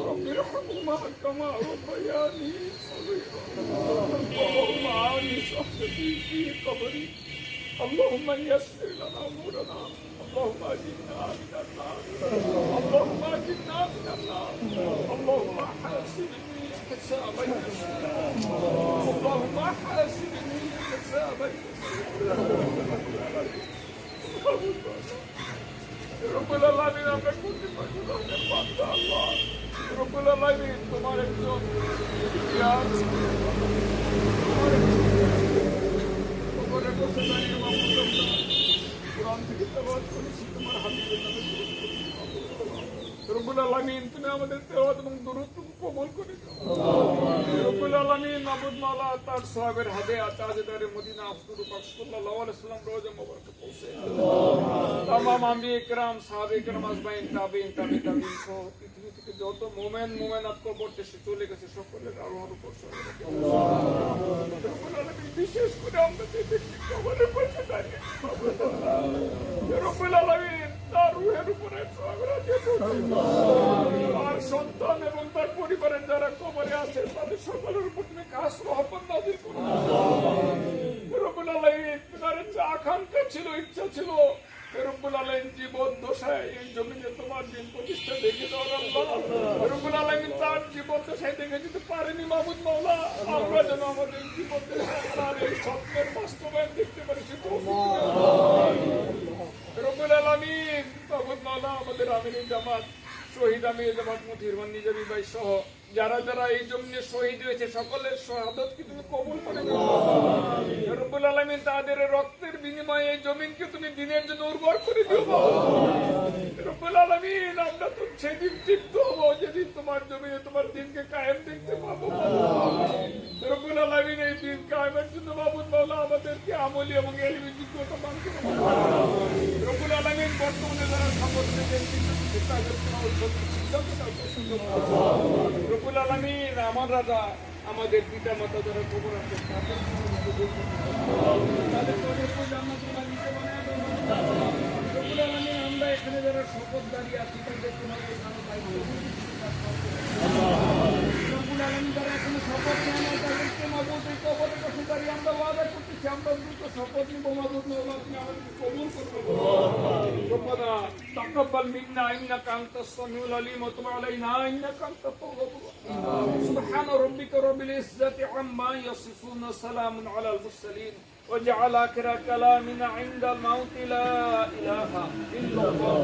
رب ارحمهما كما ربياني صغيرا اللهم أعني صحبتي في قبري اللهم يسر لنا أمورنا اللهم أجرنا من النار اللهم أجرنا من النار اللهم حاسبني حسابا يسيرا اللهم حاسبني حسابا يسيرا رب العالمين আমরা করতে পারি না আল্লাহ رب العالمين তোমার একজন ইতিহাস তোমার কাছে দাঁড়িয়ে মাহমুদ কোরআন থেকে তেলাওয়াত করেছি তোমার হাবিবের নামে রব্বুল আলামিন তুমি আমাদের তেলাওয়াত এবং দুরূদ কবুল করে দাও রব্বুল আলামিন মাবুদ মাওলা তার সাহাবের হাদিয়া তাজদারে মদিনা হুজুর পাক সাল্লাল্লাহু আলাইহি ওয়াসাল্লাম রওজা মুবারকে পৌঁছে तमाम আম্বিয়া کرام সাহাবে کرام আজমাইন তাবিঈন তাবিঈন সহ পৃথিবী থেকে যত মুমিনাত কবর দেশে চলে গেছে সকলের আল্লাহর উপর রব্বুল আলামিন বিশেষ করে আমাদের ব্যক্তি কবরের পাশে দাঁড়িয়ে রব্বুল আলামিন তার রূহের উপরে সওয়াগরা দিয়ে আর সন্তান এবং তার পরিবারের যারা কবরে আছে তাদের সকলের উপর তুমি খাস রহমত নাযিল করো রব্বুল আলামিন তোমার যে আকাঙ্ক্ষা ছিল ইচ্ছা ছিল রব্বুল আলামিন জীবন দশায় এই জমিনে তোমার দিন প্রতিষ্ঠা দেখে দাও আল্লাহ রব্বুল আলামিন তার জীবন দশায় দেখে যেতে পারেনি মাহমুদ মাওলা আমরা যেন আমাদের জীবন দশায় তার এই স্বপ্নের বাস্তবায়ন দেখতে পারি সে রব্বুল আলামিন মাহমুদ মাওলা আমাদের আমির জামাত শহীদ আমির জামাত মুতিরমান নিজামী ভাই সহ যারা যারা এই জমিনে শহীদ হয়েছে সকলের শাহাদাতকে তুমি কবুল করে নাও রব্বুল আলামিন তাদের রক্তের বিনিময়ে এই জমিনকে তুমি দিনের জন্য উর্বর করে দিও রব্বুল আলামিন আমরা তো সেদিন তৃপ্ত হবো যেদিন তোমার জমিনে তোমার দিনকে কায়েম দেখতে পাবো রব্বুল আলামিন এই দিন কায়েমের জন্য মাহমুদ মাওলা আমাদেরকে আমলি এবং ইলমি যোগ্যতা দান করো রব্বুল আলামিন বর্তমানে যারা খবর দিচ্ছেন রব্বুল আলামিন আমার রাজা আমাদের পিতা মাতা যারা খবর আছে তাদের রব্বুল আলামিন আমরা এখানে যারা শপথ দাঁড়িয়ে আছি তাদের তোমাকে রব্বুল আলামিন যারা এখানে শপথ নেয় না তাদেরকে মাহমুদ এই কবরের কাছে দাঁড়িয়ে আমরা ওয়াদা করতেছি আমরা দ্রুত শপথ নিব মাহমুদ মাওলা তুমি আমাদেরকে কবুল করবে ربنا تقبل منا انك انت السميع العليم وتب علينا انك انت التواب الرحيم سبحان ربك رب العزه عما يصفون سلام على المرسلين وجعل اخر كلامنا عند الموت لا اله الا الله